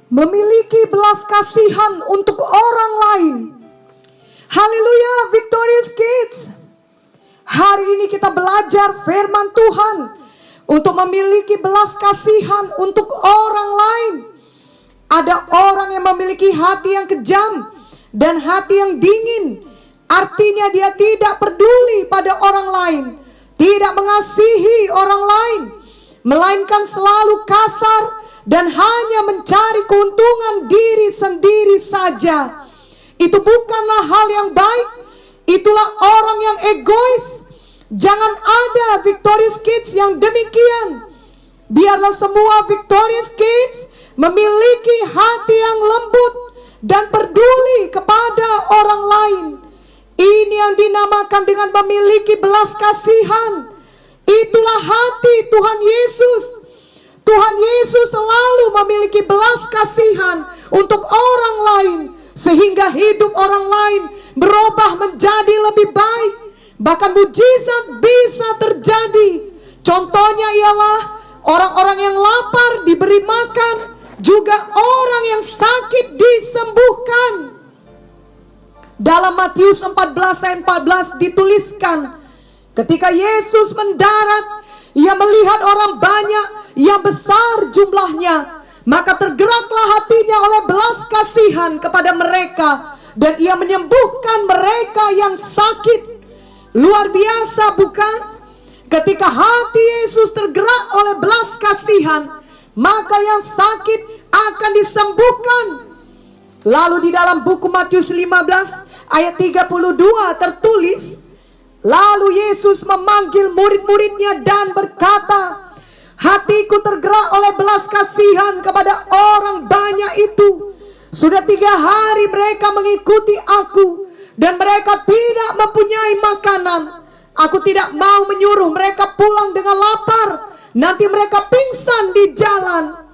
memiliki belas kasihan untuk orang lain. Haleluya, Victorious Kids. Hari ini kita belajar firman Tuhan untuk memiliki belas kasihan untuk orang lain. Ada orang yang memiliki hati yang kejam dan hati yang dingin. Artinya dia tidak peduli pada orang lain, tidak mengasihi orang lain, melainkan selalu kasar dan hanya mencari keuntungan diri sendiri saja. Itu bukanlah hal yang baik. Itulah orang yang egois. Jangan ada Victorious Kids yang demikian. Biarlah semua Victorious Kids memiliki hati yang lembut dan peduli kepada orang lain. Ini yang dinamakan dengan memiliki belas kasihan. Itulah hati Tuhan Yesus. Tuhan Yesus selalu memiliki belas kasihan untuk orang lain, sehingga hidup orang lain berubah menjadi lebih baik. Bahkan mujizat bisa terjadi. Contohnya ialah orang-orang yang lapar diberi makan, juga orang yang sakit disembuhkan. Dalam Matius 14 ayat 14 dituliskan, ketika Yesus mendarat, ia melihat orang banyak yang besar jumlahnya, maka tergeraklah hatinya oleh belas kasihan kepada mereka, dan ia menyembuhkan mereka yang sakit. Luar biasa bukan? Ketika hati Yesus tergerak oleh belas kasihan, maka yang sakit akan disembuhkan. Lalu di dalam buku Matius 15 ayat 32 tertulis, lalu Yesus memanggil murid-muridnya dan berkata, hatiku tergerak oleh belas kasihan kepada orang banyak itu. Sudah 3 hari mereka mengikuti aku, dan mereka tidak mempunyai makanan. Aku tidak mau menyuruh mereka pulang dengan lapar, nanti mereka pingsan di jalan.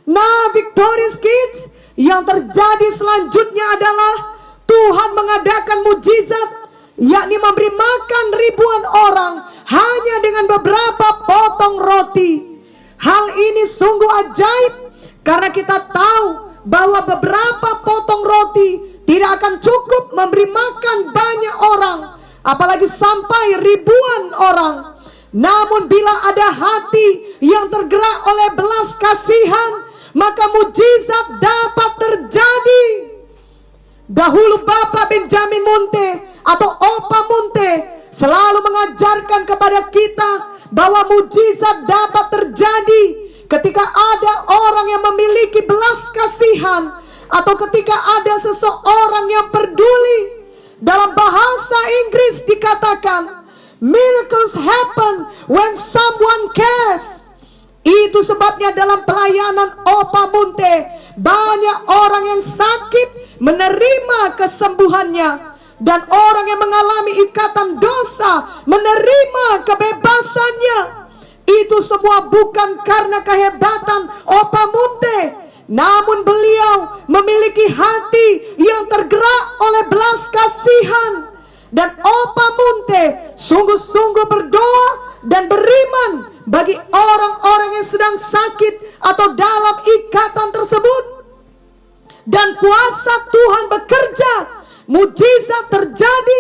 Nah, Victorious Kids, yang terjadi selanjutnya adalah Tuhan mengadakan mujizat, yakni memberi makan ribuan orang hanya dengan beberapa potong roti. Hal ini sungguh ajaib, karena kita tahu bahwa beberapa potong roti tidak akan cukup memberi makan banyak orang, apalagi sampai ribuan orang. Namun bila ada hati yang tergerak oleh belas kasihan, maka mujizat dapat terjadi. Dahulu Bapak Benjamin Munte atau Opa Munte selalu mengajarkan kepada kita bahwa mujizat dapat terjadi ketika ada orang yang memiliki belas kasihan, atau ketika ada seseorang yang peduli. Dalam bahasa Inggris dikatakan, miracles happen when someone cares. Itu sebabnya dalam pelayanan Opa Munte, banyak orang yang sakit menerima kesembuhannya, dan orang yang mengalami ikatan dosa menerima kebebasannya. Itu semua bukan karena kehebatan Opa Munte, namun beliau memiliki hati yang tergerak oleh belas kasihan. Dan Opa Munte sungguh-sungguh berdoa dan beriman bagi orang-orang yang sedang sakit atau dalam ikatan tersebut. Dan kuasa Tuhan bekerja, mujizat terjadi.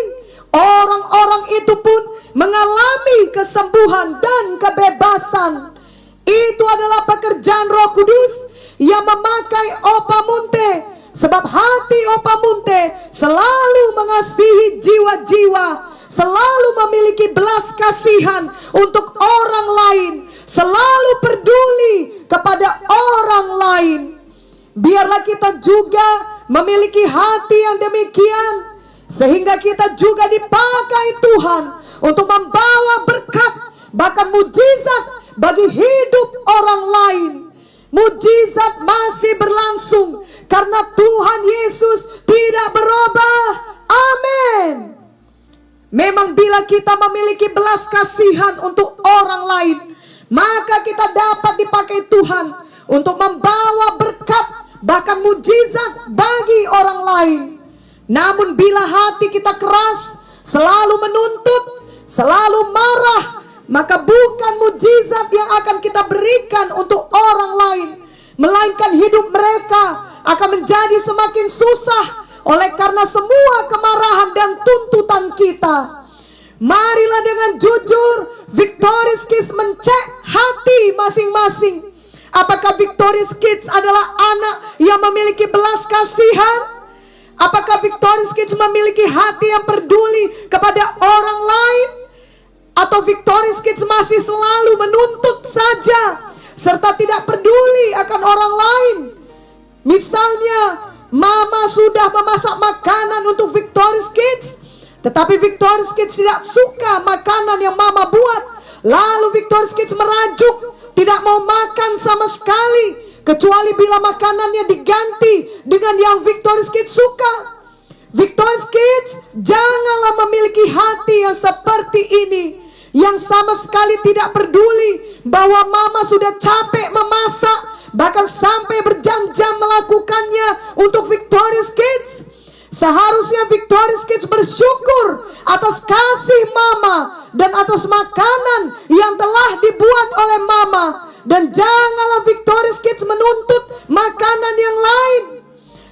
Orang-orang itu pun mengalami kesembuhan dan kebebasan. Itu adalah pekerjaan Roh Kudus yang memakai Opa Munte, sebab hati Opa Munte selalu mengasihi jiwa-jiwa, selalu memiliki belas kasihan untuk orang lain, selalu peduli kepada orang lain. Biarlah kita juga memiliki hati yang demikian, sehingga kita juga dipakai Tuhan untuk membawa berkat, bahkan mujizat bagi hidup orang lain. Mujizat masih berlangsung karena Tuhan Yesus tidak berubah. Amin. Memang bila kita memiliki belas kasihan untuk orang lain, maka kita dapat dipakai Tuhan untuk membawa berkat, bahkan mujizat bagi orang lain. Namun bila hati kita keras, selalu menuntut, selalu marah, maka bukan mujizat yang akan kita berikan untuk orang lain, melainkan hidup mereka akan menjadi semakin susah oleh karena semua kemarahan dan tuntutan kita. Marilah dengan jujur Victorious Kids mencek hati masing-masing. Apakah Victorious Kids adalah anak yang memiliki belas kasihan? Apakah Victorious Kids memiliki hati yang peduli kepada orang lain? Atau Victorious Kids masih selalu menuntut saja serta tidak peduli akan orang lain? Misalnya, mama sudah memasak makanan untuk Victorious Kids, tetapi Victorious Kids tidak suka makanan yang mama buat. Lalu Victorious Kids merajuk, tidak mau makan sama sekali, kecuali bila makanannya diganti dengan yang Victorious Kids suka. Victorious Kids, janganlah memiliki hati yang seperti ini, yang sama sekali tidak peduli bahwa mama sudah capek memasak, bahkan sampai berjam-jam melakukannya untuk Victorious Kids. Seharusnya Victorious Kids bersyukur atas kasih mama dan atas makanan yang telah dibuat oleh mama. Dan janganlah Victorious Kids menuntut makanan yang lain.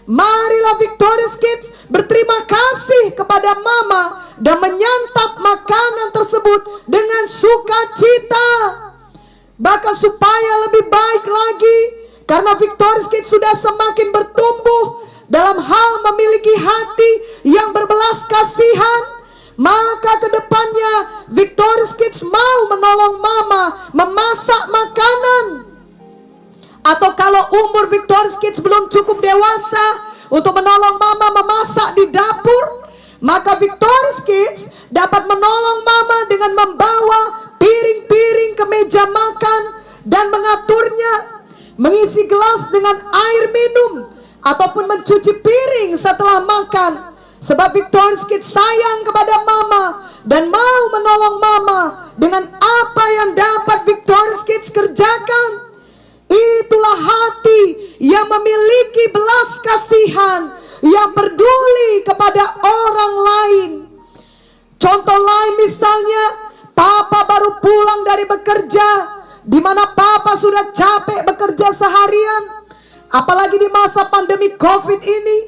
Marilah Victorious Kids berterima kasih kepada mama dan menyantap makanan tersebut dengan sukacita. Bahkan supaya lebih baik lagi, karena Victorious Kids sudah semakin bertumbuh dalam hal memiliki hati yang berbelas kasihan, maka kedepannya Victorious Kids mau menolong mama memasak makanan. Atau kalau umur Victorious Kids belum cukup dewasa untuk menolong mama memasak di dapur, maka Victorious Kids dapat menolong mama dengan membawa piring-piring ke meja makan dan mengaturnya, mengisi gelas dengan air minum, ataupun mencuci piring setelah makan. Sebab Victorious Kids sayang kepada mama dan mau menolong mama dengan apa yang dapat Victorious Kids kerjakan. Itulah hati yang memiliki belas kasihan, yang peduli kepada orang lain. Contoh lain misalnya, papa baru pulang dari bekerja, di mana papa sudah capek bekerja seharian. Apalagi di masa pandemi COVID ini,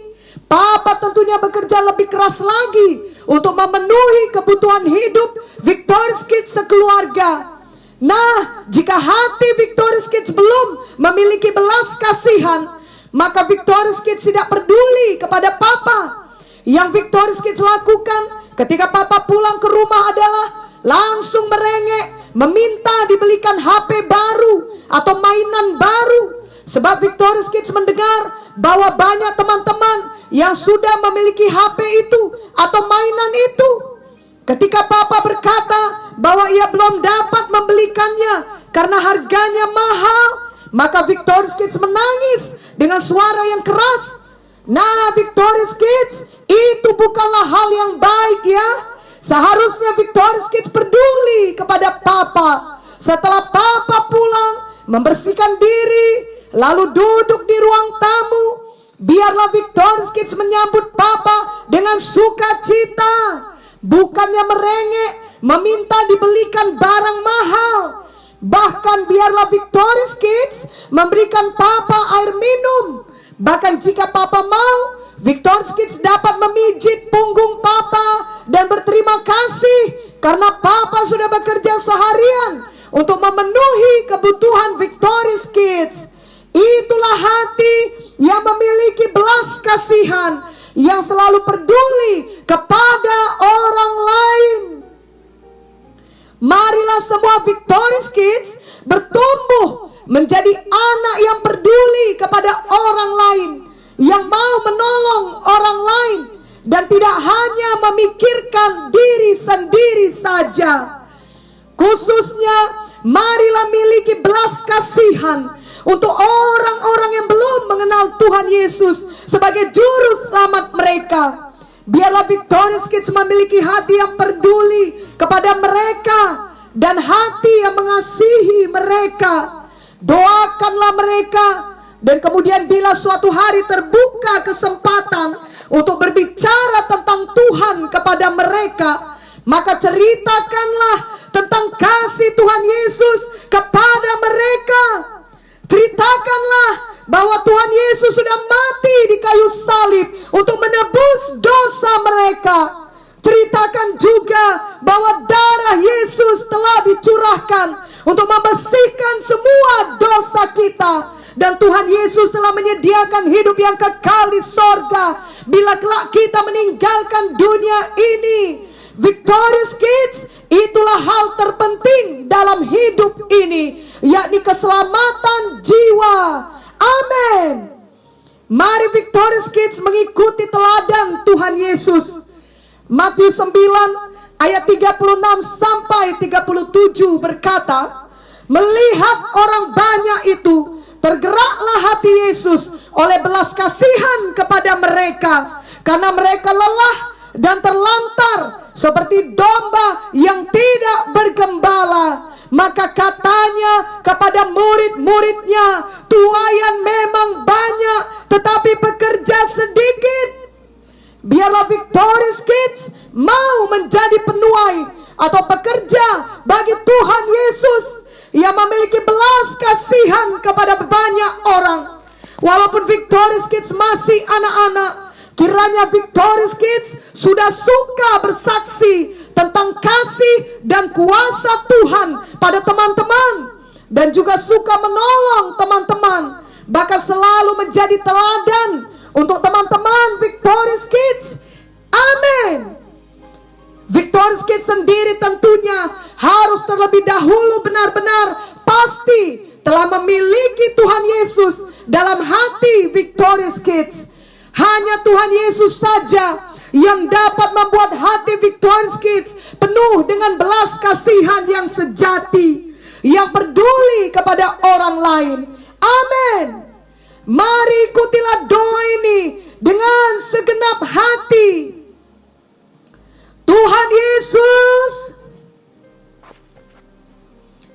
papa tentunya bekerja lebih keras lagi untuk memenuhi kebutuhan hidup Victorious Kids sekeluarga. Nah, jika hati Victorious Kids belum memiliki belas kasihan, maka Victorious Kids tidak peduli kepada papa. Yang Victorious Kids lakukan ketika papa pulang ke rumah adalah langsung merengek, meminta dibelikan HP baru atau mainan baru. Sebab Victorious Kids mendengar bahwa banyak teman-teman yang sudah memiliki HP itu atau mainan itu. Ketika papa berkata bahwa ia belum dapat membelikannya karena harganya mahal, maka Victorious Kids menangis dengan suara yang keras. Nah, Victorious Kids, itu bukanlah hal yang baik ya. Seharusnya Victorious Kids peduli kepada papa. Setelah papa pulang, membersihkan diri, lalu duduk di ruang tamu, biarlah Victorious Kids menyambut papa dengan sukacita. Bukannya merengek, meminta dibelikan barang mahal. Bahkan biarlah Victorious Kids memberikan papa air minum. Bahkan jika papa mau, Victorious Kids dapat memijit punggung papa dan berterima kasih karena papa sudah bekerja seharian untuk memenuhi kebutuhan Victorious Kids. Itulah hati yang memiliki belas kasihan, yang selalu peduli kepada orang lain. Marilah semua Victorious Kids bertumbuh menjadi anak yang peduli kepada orang lain, yang mau menolong orang lain, dan tidak hanya memikirkan diri sendiri saja. Khususnya, marilah miliki belas kasihan untuk orang-orang yang belum mengenal Tuhan Yesus sebagai juru selamat mereka. Biarlah Victorious Kids memiliki hati yang peduli kepada mereka dan hati yang mengasihi mereka. Doakanlah mereka, dan kemudian bila suatu hari terbuka kesempatan untuk berbicara tentang Tuhan kepada mereka, maka ceritakanlah tentang kasih Tuhan Yesus kepada mereka. Ceritakanlah bahwa Tuhan Yesus sudah mati di kayu salib untuk menebus dosa mereka. Ceritakan juga bahwa darah Yesus telah dicurahkan untuk membersihkan semua dosa kita. Dan Tuhan Yesus telah menyediakan hidup yang kekal di sorga bila kelak kita meninggalkan dunia ini. Victorious Kids, itulah hal terpenting dalam hidup ini, yakni keselamatan jiwa. Amin. Mari Victorious Kids mengikuti teladan Tuhan Yesus. Matius 9 ayat 36 sampai 37 berkata, melihat orang banyak itu, tergeraklah hati Yesus oleh belas kasihan kepada mereka, karena mereka lelah dan terlantar seperti domba yang tidak bergembala. Maka katanya kepada murid-muridnya, tuaian memang banyak, tetapi pekerja sedikit. Biarlah Victorious Kids mau menjadi penuai atau pekerja bagi Tuhan Yesus yang memiliki belas kasihan kepada banyak orang. Walaupun Victorious Kids masih anak-anak, kiranya Victorious Kids sudah suka bersaksi tentang kasih dan kuasa Tuhan pada teman-teman, dan juga suka menolong teman-teman, bahkan selalu menjadi teladan untuk teman-teman Victorious Kids. Amin. Victorious Kids sendiri tentunya harus terlebih dahulu benar-benar pasti telah memiliki Tuhan Yesus dalam hati Victorious Kids. Hanya Tuhan Yesus saja yang dapat membuat hati Victorious Kids penuh dengan belas kasihan yang sejati, yang peduli kepada orang lain. Amin. Mari ikutilah doa ini dengan segenap hati. Tuhan Yesus,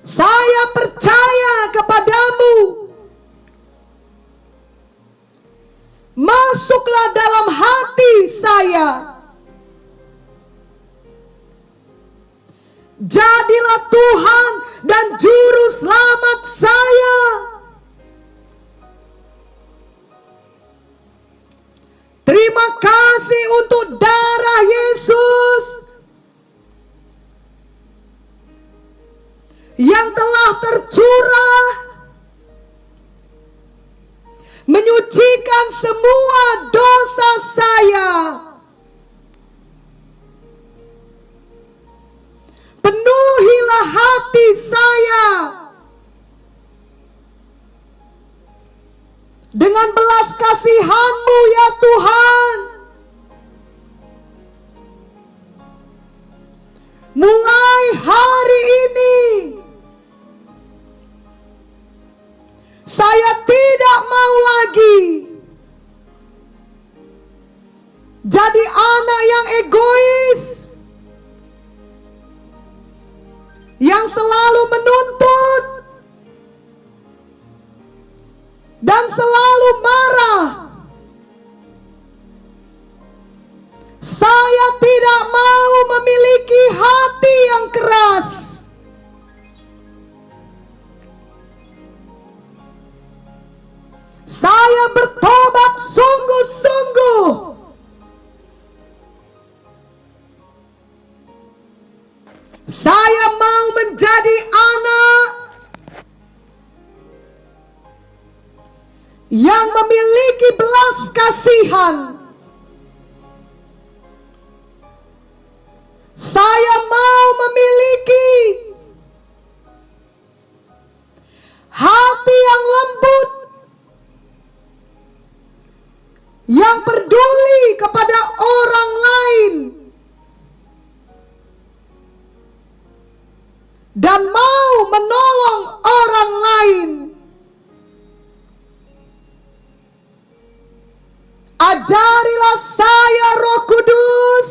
saya percaya kepadamu. Masuklah dalam hati saya. Jadilah Tuhan dan Juru Selamat saya. Terima kasih untuk darah Yesus yang telah tercurah, menyucikan semua dosa saya. Penuhilah hati saya dengan belas kasihan-Mu ya Tuhan. Mulai hari ini saya tidak mau lagi jadi anak yang egois, yang selalu menuntut dan selalu marah. Saya tidak mau memiliki hati yang keras. Saya bertobat sungguh-sungguh. Saya mau menjadi anak yang memiliki belas kasihan. Saya mau memiliki hati yang lembut, yang peduli kepada orang lain, dan mau menolong orang lain. Ajarilah saya, Roh Kudus,